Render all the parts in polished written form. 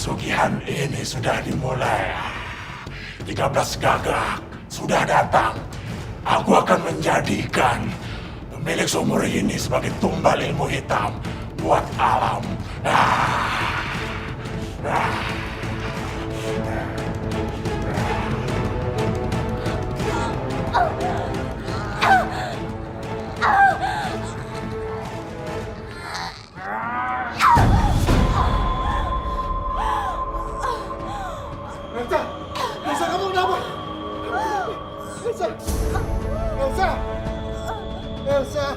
Pesugihan ini sudah dimulai. 13 gagak sudah datang. Aku akan menjadikan pemilik sumur ini sebagai tumbal ilmu hitam buat alam. Elsa! Elsa, kamu kenapa? Elsa! Elsa! Elsa!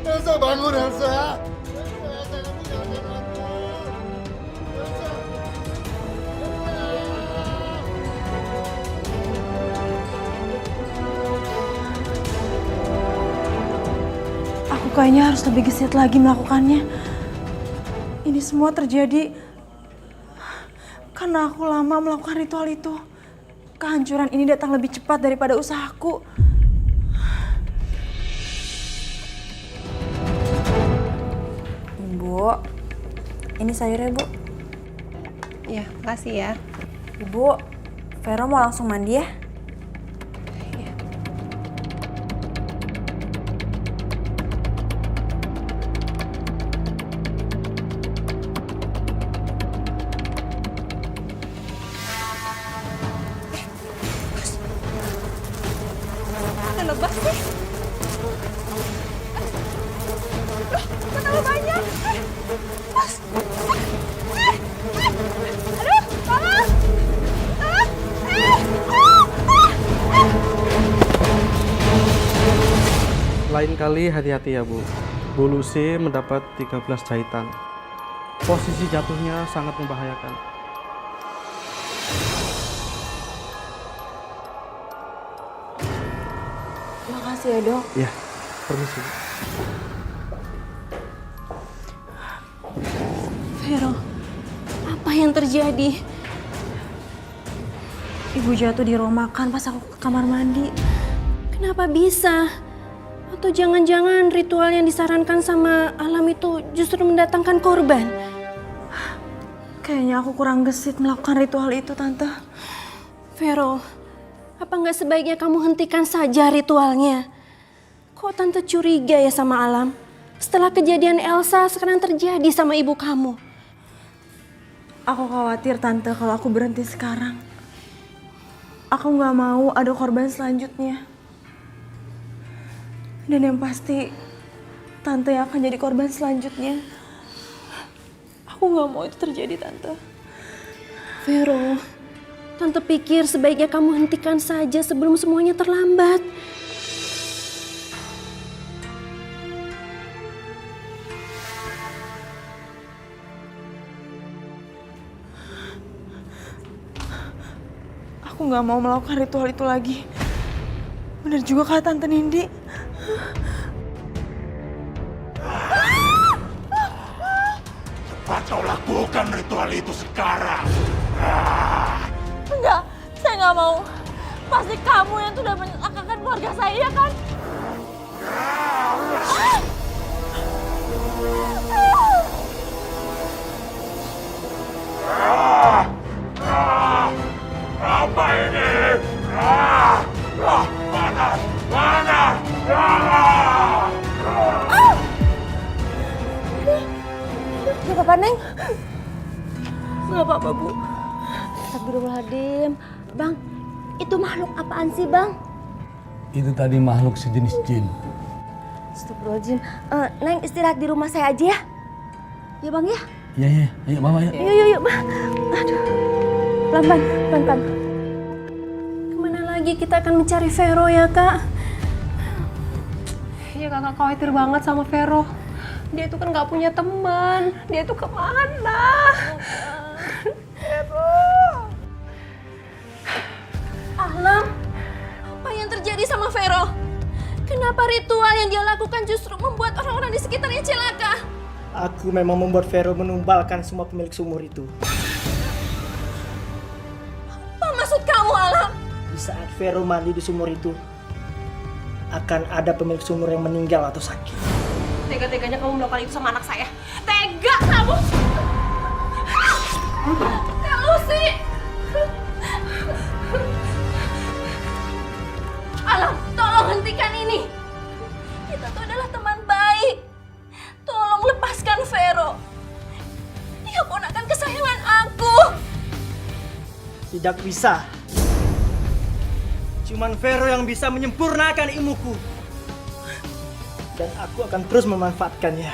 Elsa, bangun Elsa! Elsa, kamu jangan aku! Elsa! Aku kayaknya harus lebih gesit lagi melakukannya. Ini semua terjadi karena aku lama melakukan ritual itu. Kehancuran ini datang lebih cepat daripada usahaku. Ibu, ini sayurnya, Bu. Ya, makasih ya. Ibu, Vero mau langsung mandi ya? Lebas sih. Loh, kenapa banyak? Mas. Aduh, tolong. Lain kali hati-hati ya Bu. Bu Lucy mendapat 13 jahitan. Posisi jatuhnya sangat membahayakan. Makasih ya, Dok. Ya, permisi. Vero, apa yang terjadi? Ibu jatuh di ruang makan pas aku ke kamar mandi. Kenapa bisa? Atau jangan-jangan ritual yang disarankan sama alam itu justru mendatangkan korban? Kayaknya aku kurang gesit melakukan ritual itu, Tante. Vero, apa nggak sebaiknya kamu hentikan saja ritualnya? Kok Tante curiga ya sama alam? Setelah kejadian Elsa sekarang terjadi sama ibu kamu. Aku khawatir, Tante, kalau aku berhenti sekarang. Aku nggak mau ada korban selanjutnya. Dan yang pasti, Tante yang akan jadi korban selanjutnya. Aku nggak mau itu terjadi, Tante. Vero, Tante pikir sebaiknya kamu hentikan saja sebelum semuanya terlambat. Aku nggak mau melakukan ritual itu lagi. Bener juga kata Tante Nindi. Cepat kau lakukan ritual itu sekarang. Enggak, saya nggak mau. Pasti kamu yang sudah menyelakakan keluarga saya, kan? Apa ini? Panas! Panas! Gak apa-apa, Neng? Nggak apa-apa, Bu. Astagfirullahaladzim. Bang, itu makhluk apaan sih, Bang? Itu tadi makhluk sejenis jin. Astagfirullahaladzim. Neng istirahat di rumah saya aja ya. Ya, Bang ya? Iya, iya. Ayo, Mama, yuk. Yuk, Bang. Aduh. Pelan-pelan. Kemana lagi kita akan mencari Vero ya, Kak? Iya, kakak khawatir banget sama Vero. Dia itu kan nggak punya teman. Dia itu kemana? Alam, apa yang terjadi sama Vero? Kenapa ritual yang dia lakukan justru membuat orang-orang di sekitarnya celaka? Aku memang membuat Vero menumbalkan semua pemilik sumur itu. Apa maksud kamu, Alam? Di saat Vero mandi di sumur itu, akan ada pemilik sumur yang meninggal atau sakit. tega-teganya kamu melakukan itu sama anak saya. Tega kamu! Kak Lucy! Alam, tolong hentikan ini. Kita tuh adalah teman baik. Tolong lepaskan Vero. Dia ponakan kesayangan aku. Tidak bisa. Cuman Vero yang bisa menyempurnakan ilmuku. Dan aku akan terus memanfaatkannya.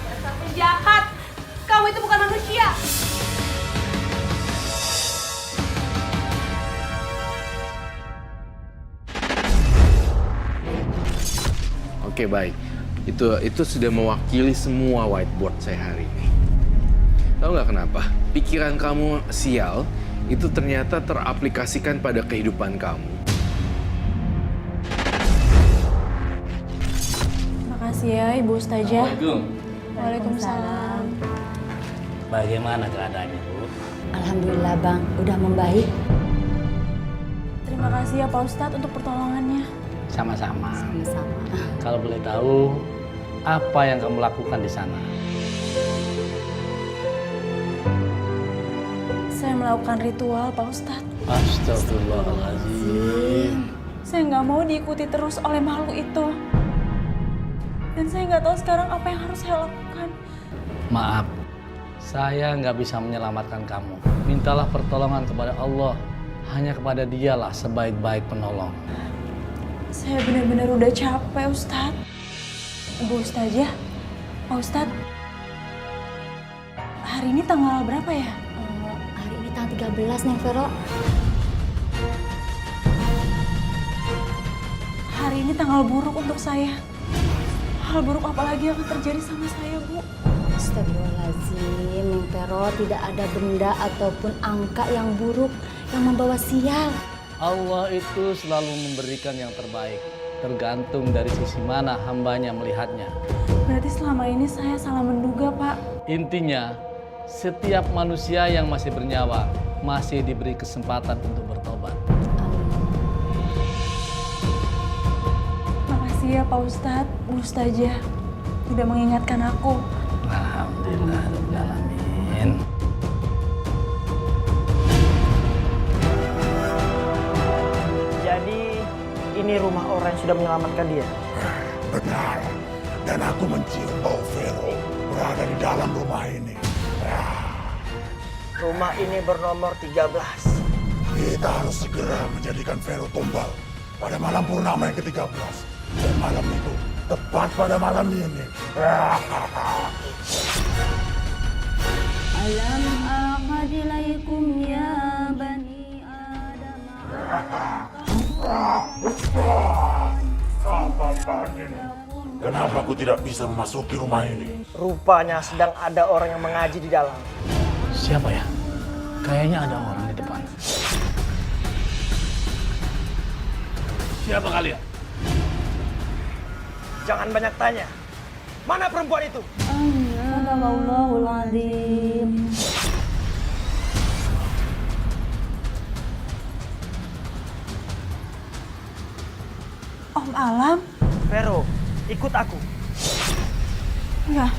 Dasar penjahat. Kamu itu bukan manusia. Oke, baik. Itu sudah mewakili semua whiteboard saya hari ini. Tahu nggak kenapa? Pikiran kamu sial itu ternyata teraplikasikan pada kehidupan kamu. Makasih ya Ibu Ustazah. Assalamualaikum. Waalaikumsalam. Bagaimana keadaannya, Bu? Alhamdulillah Bang, udah membaik. Terima kasih ya Pak Ustadz untuk pertolongannya. Sama-sama. Sama-sama. Kalau boleh tahu, apa yang kamu lakukan di sana? Saya melakukan ritual Pak Ustadz. Astagfirullahaladzim. Saya nggak mau diikuti terus oleh makhluk itu. Dan saya nggak tahu sekarang apa yang harus saya lakukan. Maaf, saya nggak bisa menyelamatkan kamu. Mintalah pertolongan kepada Allah. Hanya kepada Dialah sebaik-baik penolong. Saya benar-benar udah capek Ustadz. Ibu Ustazah, Pak Ustadz. Hari ini tanggal berapa ya? Hari ini tanggal 13 nih Vero. Hari ini tanggal buruk untuk saya. Hal buruk apa lagi yang akan terjadi sama saya, Bu? Astagfirullahaladzim, Neng Vero, tidak ada benda ataupun angka yang buruk yang membawa sial. Allah itu selalu memberikan yang terbaik. Tergantung dari sisi mana hambanya melihatnya. Berarti selama ini saya salah menduga, Pak. Intinya, setiap manusia yang masih bernyawa masih diberi kesempatan untuk bertobat. Makasih ya Pak Ustadz, Bu Ustazah. Udah mengingatkan aku. Alhamdulillah, Rabbil Alamin. Jadi ini rumah orang yang sudah menyelamatkan dia. Benar. Dan aku mencium bau Vero berada di dalam rumah ini. Rumah ini bernomor 13. Kita harus segera menjadikan Vero tumbal pada malam purnama yang ke-13. Dan malam itu tepat pada malam ini. Alam ahad ilaikum ya bani Adam. Kenapa aku tidak bisa memasuki rumah ini? Rupanya sedang ada orang yang mengaji di dalam. Siapa ya? Kayaknya ada orang di depan. Siapa kalian? Jangan banyak tanya. Mana perempuan itu? Sadaqallahul azim. Om Alam? Vero, ikut aku. Enggak,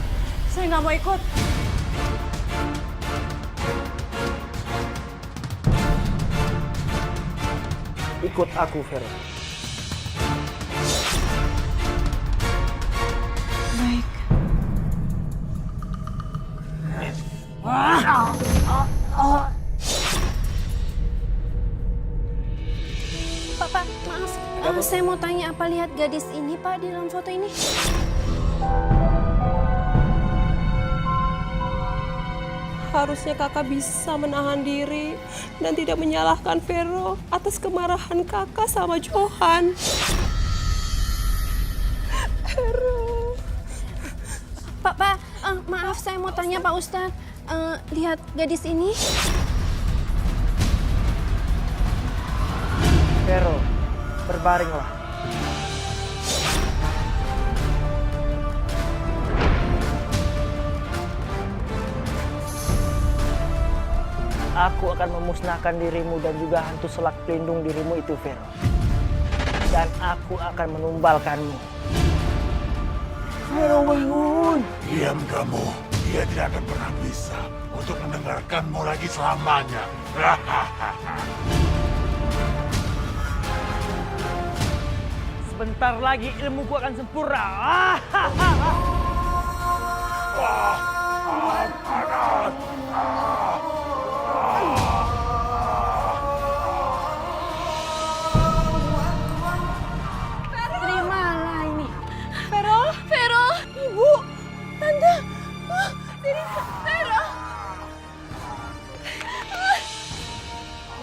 saya nggak mau ikut. Ikut aku, Vero. Baik. Pak, maaf. Saya mau tanya apa lihat gadis ini, Pak, di dalam foto ini? Harusnya kakak bisa menahan diri dan tidak menyalahkan Vero atas kemarahan kakak sama Johan. Vero. Pak, maaf saya mau tanya Pak Ustadz. Lihat gadis ini. Vero, berbaringlah. Aku akan memusnahkan dirimu dan juga hantu selak pelindung dirimu itu, Vero. Dan aku akan menumbalkanmu. bangun. Diam kamu. Dia tidak akan pernah bisa untuk mendengarkanmu lagi selamanya. Sebentar lagi ilmuku akan sempurna. Terimalah ini. Vero, Vero, Ibu, Tante. Sini, Vero.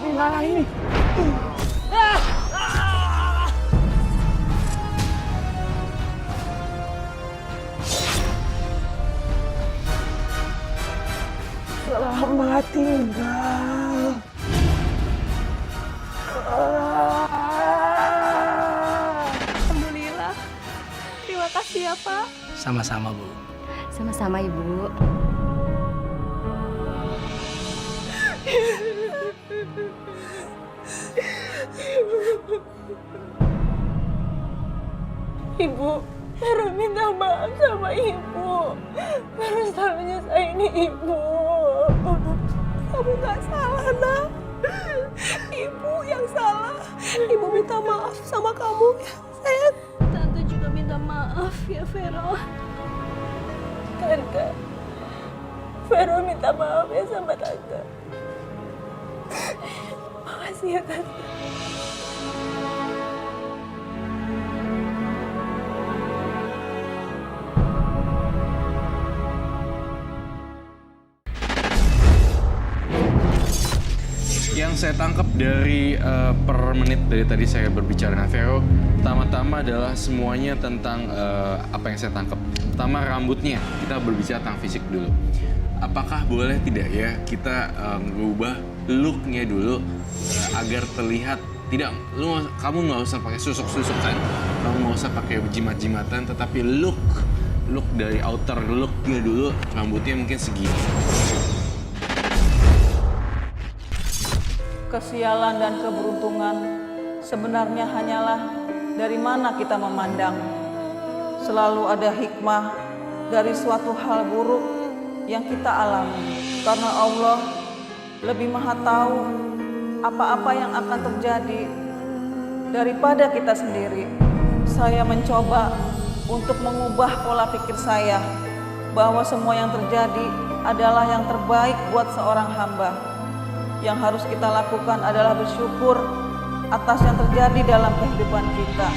Terimalah ini. Selamat tinggal. Alhamdulillah. Terima kasih ya, Pak. Sama-sama, Bu. Sama-sama Ibu. Ibu, Vero minta maaf sama Ibu. Vero selalu nyusahin Ibu. Kamu gak salah, Nak. Ibu yang salah. Ibu minta maaf sama kamu, ya, sayang. Tante juga minta maaf ya, Vero. Tante, Vero minta maaf ya sama Tante. Makasih ya, Tante. Yang saya tangkap dari per menit dari tadi saya berbicara dengan Vero, pertama-tama adalah semuanya tentang apa yang saya tangkap. Pertama rambutnya, kita berbicara tentang fisik dulu. Apakah boleh tidak ya kita mengubah looknya dulu agar terlihat tidak, kamu nggak usah pakai susuk-susukan, kamu nggak usah pakai jimat-jimatan, tetapi look dari outer looknya dulu, rambutnya mungkin segini. Kesialan dan keberuntungan sebenarnya hanyalah dari mana kita memandang. Selalu ada hikmah dari suatu hal buruk yang kita alami. Karena Allah lebih maha tahu apa-apa yang akan terjadi daripada kita sendiri. Saya mencoba untuk mengubah pola pikir saya bahwa semua yang terjadi adalah yang terbaik buat seorang hamba. Yang harus kita lakukan adalah bersyukur atas yang terjadi dalam kehidupan kita.